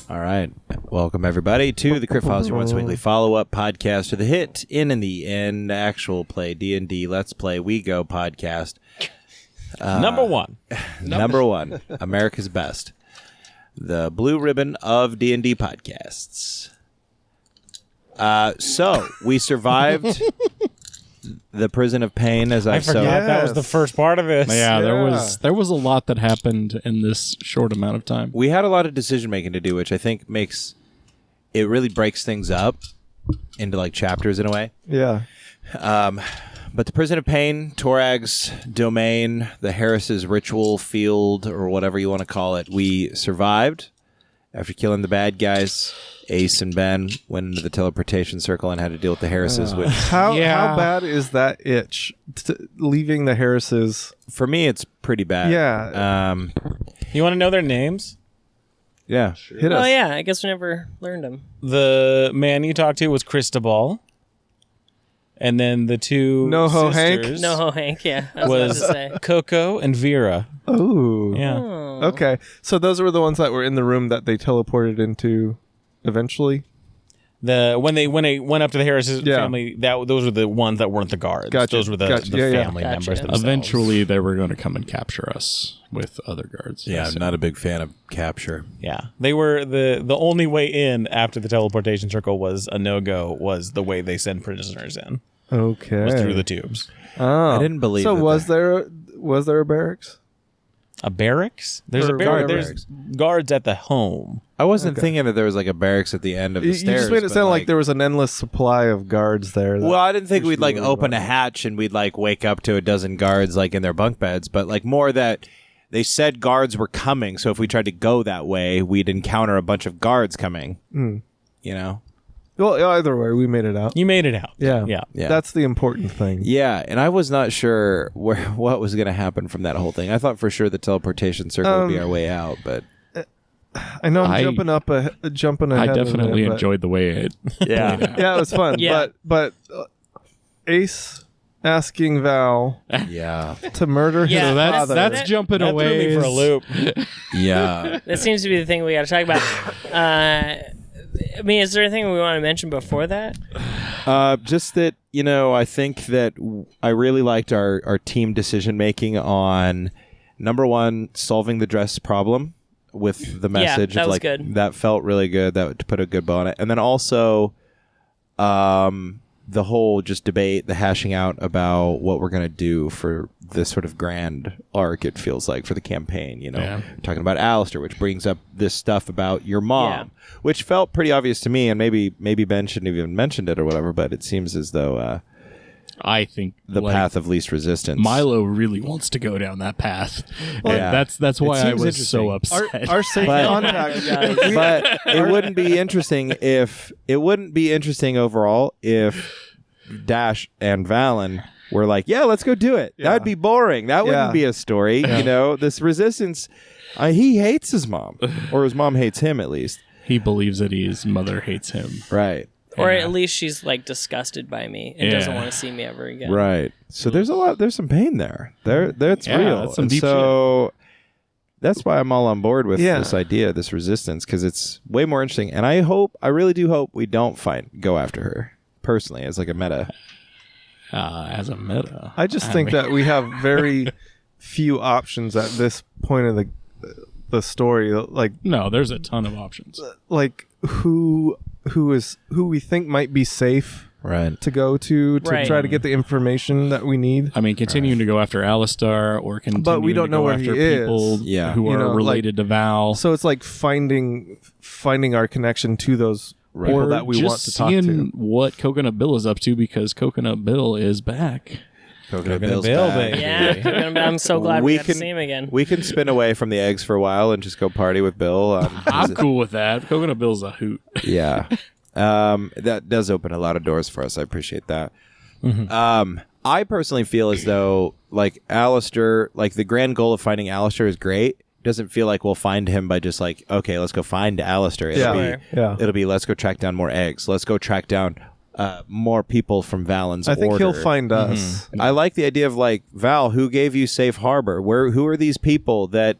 All right. Welcome, everybody, to the Crit Files, your once weekly follow-up podcast to the hit In the End actual play D&D Let's Play We Go podcast. Number one. Number one. America's best. The blue ribbon of D&D podcasts. So, we survived the prison of pain, as I forgot that was the first part of this. Yeah, there was a lot that happened in this short amount of time. We had a lot of decision making to do, which I think makes it really breaks things up into like chapters in a way. Yeah. But the prison of pain, Torag's domain, the Harris's ritual field, or whatever you want to call it, we survived after killing the bad guys. Ace and Ben went into the teleportation circle and had to deal with the Harrises. How bad is that itch? Leaving the Harrises? For me, it's pretty bad. Yeah. You want to know their names? Yeah. Sure. Hit us. Oh, yeah. I guess we never learned them. The man you talked to was Cristobal. And then the two No-ho sisters Hank? No, Hank, yeah. I was about to say. Coco and Vera. Oh. Yeah. Oh. Okay. So those were the ones that were in the room that they teleported into eventually? When they went up to the Harris family, those were the ones that weren't the guards. Gotcha. Those were the family members themselves. Eventually, they were going to come and capture us with other guards. Yeah, I'm not a big fan of capture. Yeah. They were the only way in after the teleportation circle was a no-go was the way they send prisoners in. Okay. Was through the tubes. Oh. I didn't believe So that was there a barracks? A barracks? There's there's guards at the home. I wasn't thinking that there was like a barracks at the end of the You stairs. just made it sound like there was an endless supply of guards there. Well, I didn't think we'd like open a hatch and we'd like wake up to a dozen guards like in their bunk beds, but like more that they said guards were coming. So if we tried to go that way, we'd encounter a bunch of guards coming. You know? Well, either way, we made it out. You made it out. Yeah. Yeah. That's the important thing. Yeah, and I was not sure what was going to happen from that whole thing. I thought for sure the teleportation circle would be our way out, but I know I'm jumping ahead. I definitely of it, enjoyed the way it. yeah. Yeah, it was fun. Yeah. But Ace asking Val Yeah. to murder his Yeah, father. That's jumping That away. threw me for a loop. Yeah. That seems to be the thing we got to talk about. I mean, is there anything we want to mention before that? Just that, I think that I really liked our team decision making on number one, solving the dress problem with the message. that of was like good. That felt really good. That to put a good bow on it. And then also the whole just debate, the hashing out about what we're going to do for this sort of grand arc, it feels like, for the campaign, talking about Alistair, which brings up this stuff about your mom, which felt pretty obvious to me, and maybe Ben shouldn't have even mentioned it or whatever, but it seems as though I think the path of least resistance. Milo really wants to go down that path. Yeah. That's why I seems was so interesting. upset. Our safe contact guys. But it wouldn't be interesting overall if Dash and Valen were like, yeah, let's go do it. That would be boring. That wouldn't be a story. This resistance, he hates his mom, or his mom hates him at least. He believes that his mother hates him. Right. Or at least she's like disgusted by me and doesn't want to see me ever again. Right. So there's some pain there. That's real. That's some and deep so that's why I'm all on board with this idea, this resistance, because it's way more interesting. And I really do hope we don't go after her personally as like a meta. As a meta. I just think that we have very few options at this point of the story. Like, no, there's a ton of options. Like who we think might be safe to go to try to get the information that we need. I mean, continuing to go after Alistar or continuing but we don't to know go where after he people is. who are related to Val. So it's like finding our connection to those people that we want to talk to. Seeing what Coconut Bill is up to, because Coconut Bill is back. Coconut Bill, back. Yeah, I'm so glad we got to see him again. We can spin away from the eggs for a while and just go party with Bill. I'm cool with that. Coconut Bill's a hoot. Yeah. That does open a lot of doors for us. I appreciate that. Mm-hmm. I personally feel as though, like, Alistair, like, the grand goal of finding Alistair is great. Doesn't feel like we'll find him by just like, okay, let's go find Alistair. It'll be let's go track down more eggs. Let's go track down more people from Valen's order. I think he'll find us. I like the idea of like, Val, who gave you safe harbor? Who are these people that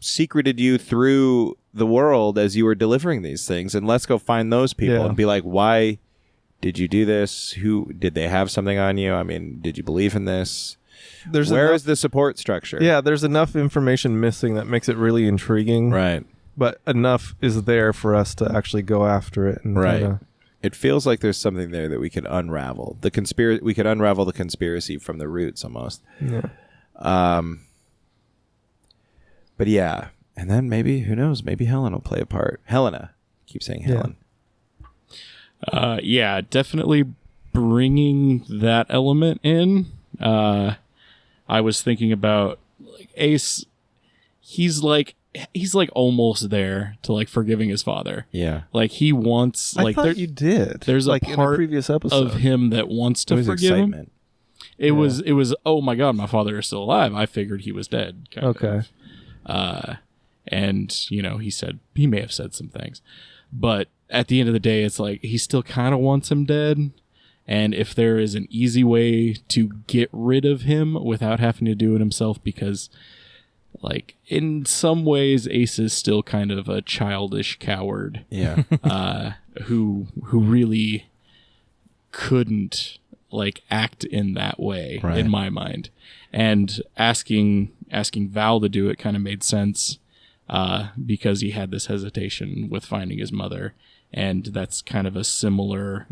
secreted you through the world as you were delivering these things, and let's go find those people and be like, why did you do this? Who did they have something on you? I mean, did you believe in this? Where is the support structure? Yeah, there's enough information missing that makes it really intriguing. Right. But enough is there for us to actually go after it. And right. It feels like there's something there that we could unravel. We could unravel the conspiracy from the roots almost. Yeah. But yeah. And then maybe, who knows, maybe Helen will play a part. Helena. Keep saying Helen. Yeah, definitely bringing that element in. I was thinking about like Ace. He's like almost there to like forgiving his father. Yeah, like he wants. Like I thought you did. There's like a part in a previous episode of him that wants to forgive him. It was. Oh my God, my father is still alive. I figured he was dead. Kind of. And you know, he may have said some things, but at the end of the day, it's like he still kind of wants him dead. And if there is an easy way to get rid of him without having to do it himself, because like in some ways Ace is still kind of a childish coward. Yeah. Who really couldn't like act in that way, right, in my mind. And asking Val to do it kind of made sense because he had this hesitation with finding his mother. And that's kind of a similar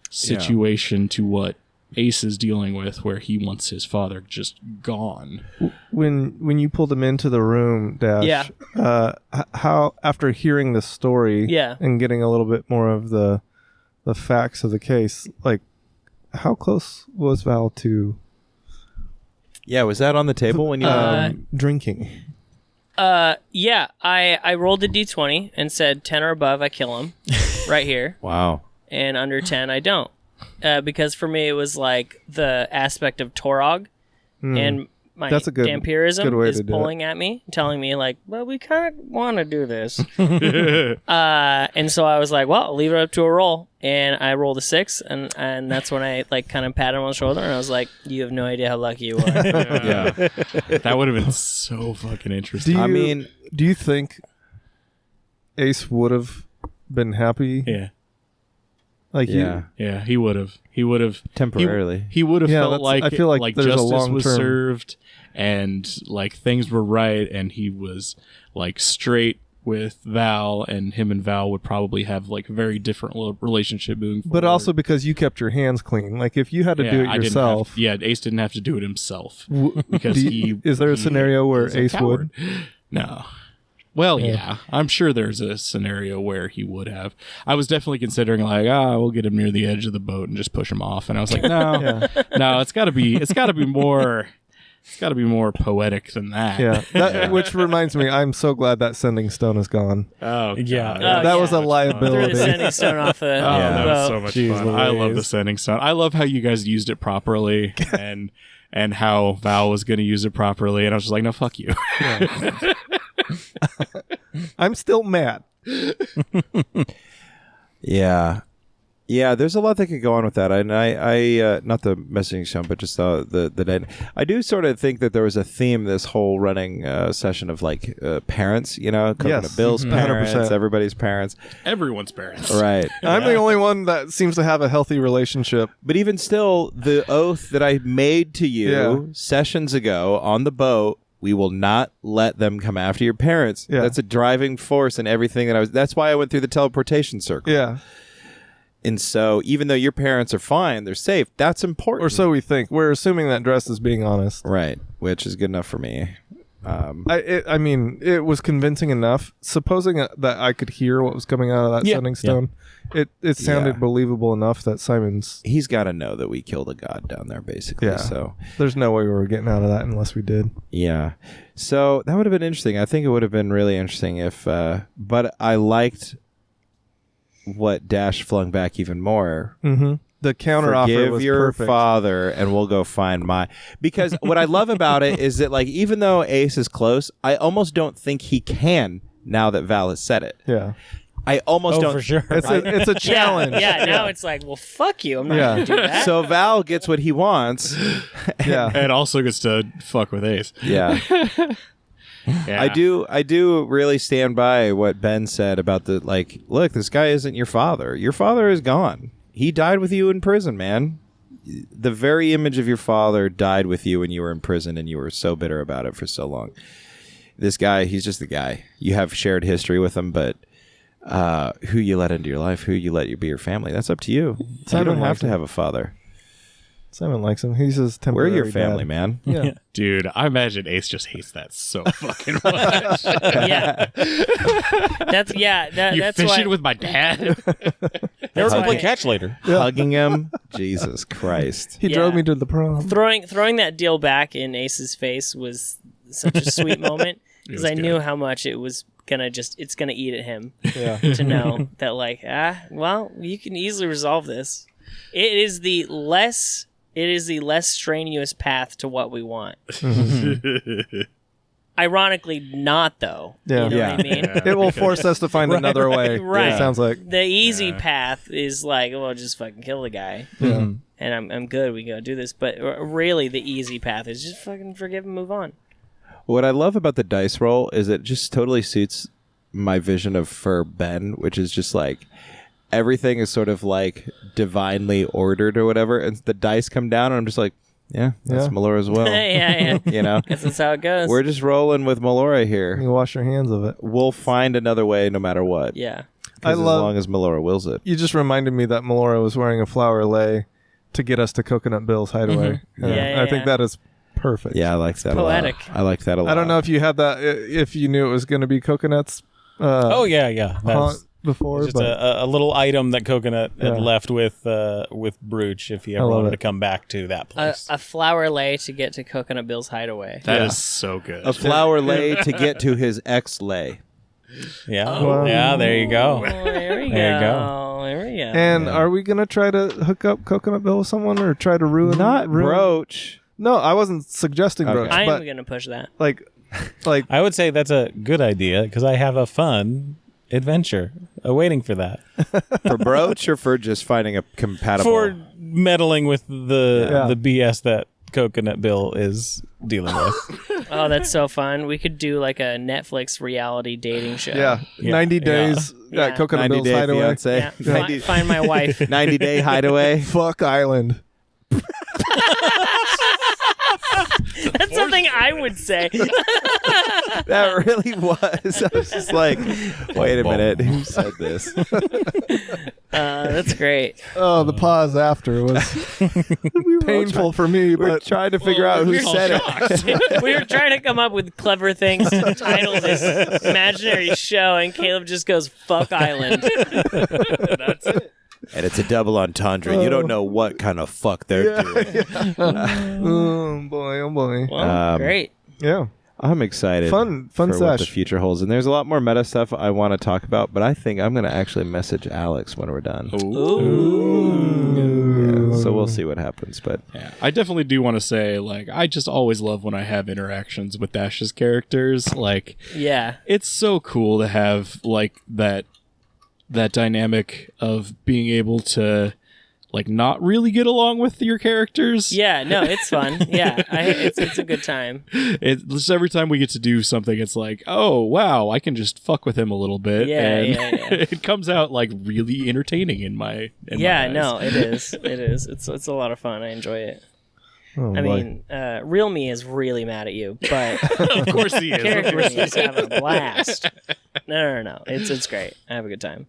situation to what Ace is dealing with, where he wants his father just gone. When you pulled him into the room, Dash, how, after hearing the story and getting a little bit more of the facts of the case, like how close was Val to? Yeah, was that on the table when you drinking? I rolled a d20 and said 10 or above, I kill him right here. Wow. And under 10, I don't. Because for me, it was like the aspect of Torog and my vampirism is pulling at me, telling me like, well, we kind of want to do this. And so I was like, well, I'll leave it up to a roll. And I rolled a 6, and that's when I like kind of patted him on the shoulder, and I was like, you have no idea how lucky you are. Yeah. That would have been so fucking interesting. Do you think Ace would have been happy? Yeah. Like yeah, he would have. He would have temporarily. He would have felt like I feel like justice was served, and like things were right, and he was like straight with Val, and him and Val would probably have like a very different relationship moving forward. But also because you kept your hands clean. Like if you had to do it yourself. Ace didn't have to do it himself because is there a scenario where Ace would? No. Well, yeah, I'm sure there's a scenario where he would have. I was definitely considering like, we'll get him near the edge of the boat and just push him off. And I was like, no, no, it's got to be more poetic than that. Yeah, which reminds me, I'm so glad that sending stone is gone. Oh, yeah, that was a liability. Threw the sending stone off the that was so much Jeez fun. Louise. I love the sending stone. I love how you guys used it properly and how Val was going to use it properly. And I was just like, no, fuck you. I'm still mad. Yeah, there's a lot that could go on with that, and I not the messaging stone, but just the I do sort of think that there was a theme this whole running session of like parents, you know, Bill's parents, 100%. Everybody's parents, everyone's parents, right? I'm the only one that seems to have a healthy relationship. But even still, the oath that I made to you sessions ago on the boat. We will not let them come after your parents. Yeah. That's a driving force in everything that's why I went through the teleportation circle. Yeah. And so even though your parents are fine, they're safe, that's important. Or so we think. We're assuming that Dress is being honest. Right. Which is good enough for me. I mean, it was convincing enough. Supposing that I could hear what was coming out of that sending stone, it sounded believable enough that he's got to know that we killed a god down there, basically. Yeah. So there's no way we were getting out of that unless we did. Yeah. So that would have been interesting. I think it would have been really interesting if, but I liked what Dash flung back even more. Mm-hmm. The counter offer was your perfect. father and we'll go find because what I love about it is that like even though Ace is close, I almost don't think he can now that Val has said it. Yeah. I almost don't for sure. It's a challenge. Now it's like, well, fuck you. I'm not gonna do that. So Val gets what he wants. Yeah. And also gets to fuck with Ace. Yeah. Yeah. I do really stand by what Ben said about the look, this guy isn't your father. Your father is gone. He died with you in prison, man. The very image of your father died with you when you were in prison, and you were so bitter about it for so long. This guy, he's just the guy. You have shared history with him, but who you let into your life, who you let be your family, that's up to you. You don't have to have a father. Simon likes him. He's his temporary We're your family, dad. Man. Yeah. Dude, I imagine Ace just hates that so fucking much. Yeah. That's fishing why, with my dad? Never gonna play catch later. Hugging him. Jesus Christ. He drove me to the prom. Throwing that deal back in Ace's face was such a sweet moment because I knew how much it was it's gonna eat at him to know that well, you can easily resolve this. It is the less strenuous path to what we want. Ironically, not though. Yeah. You know what I mean? It will force us to find another way. Right. It sounds like the easy path is just fucking kill the guy. Yeah. And I'm good. We go do this. But really, the easy path is just fucking forgive and move on. What I love about the dice roll is it just totally suits my vision for Ben, which is just everything is sort of divinely ordered or whatever, and the dice come down, and I'm just that's Melora as well. Yeah. You know, guess that's how it goes. we're just rolling with Melora here. you wash your hands of it. We'll find another way no matter what. Yeah. As long as Melora wills it. You just reminded me that Melora was wearing a flower lei to get us to Coconut Bill's hideaway. Yeah, I think that is perfect. Yeah, I like that poetic. a lot. I like that a lot. I don't know if you had that, if you knew it was going to be Coconut's Yeah. That's before, just but a little item that Coconut had left with Brooch if he ever wanted to come back to that place. A flower lei to get to Coconut Bill's hideaway. That is so good. a flower lei to get to his ex lei. Yeah. Wow. Yeah, there you go. Oh, there we There you go. There we go. And are we going to try to hook up Coconut Bill with someone or try to ruin Brooch. No, I wasn't suggesting Brooch, I'm but going to push that. like I would say that's a good idea because I have a fun adventure awaiting for that. For Brooch or for just finding a compatible? For meddling with the BS that Coconut Bill is dealing with. Oh, that's so fun. We could do a Netflix reality dating show. Yeah. 90 days at Coconut 90 Bill's Day hideaway. Fiance. Yeah. Find my wife. 90 Day Hideaway. Fuck Island. That's something I would say. That really was. I was just wait a minute. Who said this? That's great. Oh, the pause after was painful for me, We're but trying to figure out who said it. We were trying to come up with clever things to title this imaginary show, and Caleb just goes, "Fuck Island." That's it. And it's a double entendre. You don't know what kind of fuck they're doing. oh boy. Well, great. Yeah. I'm excited. Fun for what the sesh. future holds. And there's a lot more meta stuff I want to talk about, but I think I'm going to actually message Alex when we're done. Ooh. Yeah, so we'll see what happens. But yeah, I definitely do want to say, I just always love when I have interactions with Dash's characters. Yeah. It's so cool to have, that dynamic of being able to not really get along with your characters. Yeah, no, it's fun. Yeah, it's a good time. It's just every time we get to do something, it's oh wow, I can just fuck with him a little bit. Yeah. It comes out really entertaining in my eyes. No, it is. It is. It's a lot of fun. I enjoy it. Oh, I boy. mean, real me is really mad at you, but Of course he is. character me is having a blast. No. It's great. I have a good time.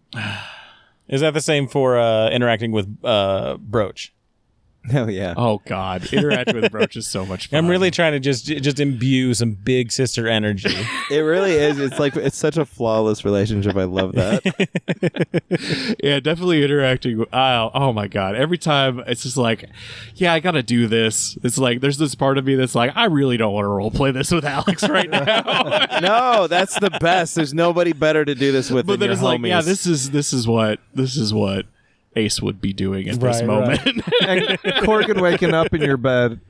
Is that the same for interacting with Brooch? oh yeah. Oh god, interacting with Brooch is so much fun. I'm really trying to just imbue some big sister energy. It really is. It's such a flawless relationship. I love that. Yeah, definitely interacting. Oh my god, every time it's just yeah, I gotta do this. It's there's this part of me that's I really don't want to roleplay this with Alex right now. No, that's the best. There's nobody better to do this with But than then your it's homies. yeah, this is what Ace would be doing at this moment. And Corgan waking up in your bed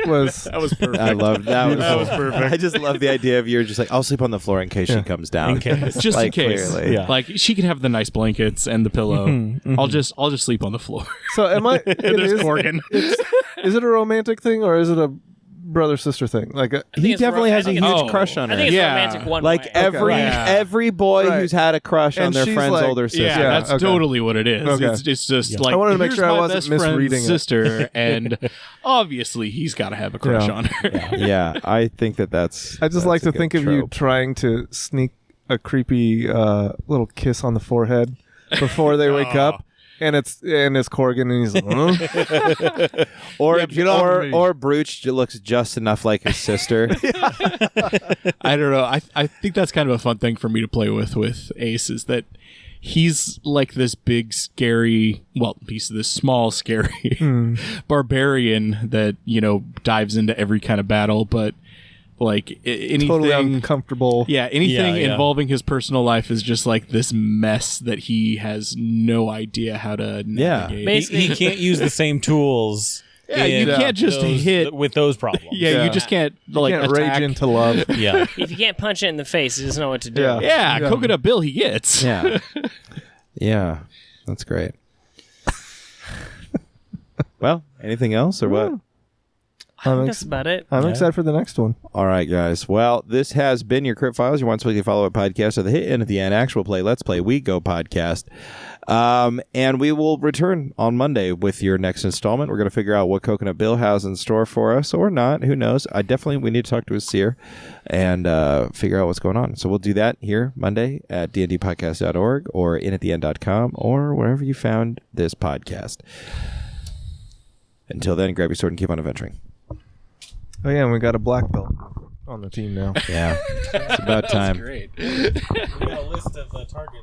was That was perfect. I love that. That was perfect. I just love the idea of you're just I'll sleep on the floor in case she comes down. In case. Just in case. Clearly. Yeah. She can have the nice blankets and the pillow. I'll just sleep on the floor. so. Am I? There's Corgan. Is it a romantic thing or is it a brother sister thing. Like he definitely has a huge crush on her. I think it's romantic one like way. every boy who's had a crush on their friend's like, older sister. Yeah, that's totally what it is. Okay. It's just like I wanted to make sure I wasn't misreading sister, and obviously he's got to have a crush on her. Yeah, I think that's. I just like to think of you trying to sneak a creepy little kiss on the forehead before they wake up. And it's Corgan, and he's like, or Brooch looks just enough like his sister. I don't know. I think that's kind of a fun thing for me to play with Ace, is that he's like this big, scary, he's this small, scary barbarian that, dives into every kind of battle, but like anything totally uncomfortable. Yeah, anything involving his personal life is just like this mess that he has no idea how to navigate. Basically, he can't use the same tools. Yeah, you can't just hit with those problems. Yeah, you just can't attack. Rage into love. Yeah, if you can't punch it in the face, he doesn't know what to do. Yeah, Coconut Bill he gets. Yeah, yeah, that's great. Well, anything else or what? I think that's about it. I'm excited for the next one. All right, guys. Well, this has been your Crypt Files, your once-weekly follow-up podcast of the Hit In at the End Actual Play Let's Play We Go podcast. And we will return on Monday with your next installment. We're going to figure out what Coconut Bill has in store for us or not. Who knows? We need to talk to his seer and figure out what's going on. So we'll do that here Monday at dndpodcast.org or inattheend.com or wherever you found this podcast. Until then, grab your sword and keep on adventuring. Oh yeah, and we got a black belt on the team now. Yeah, it's about time. Great. We got a list of targets.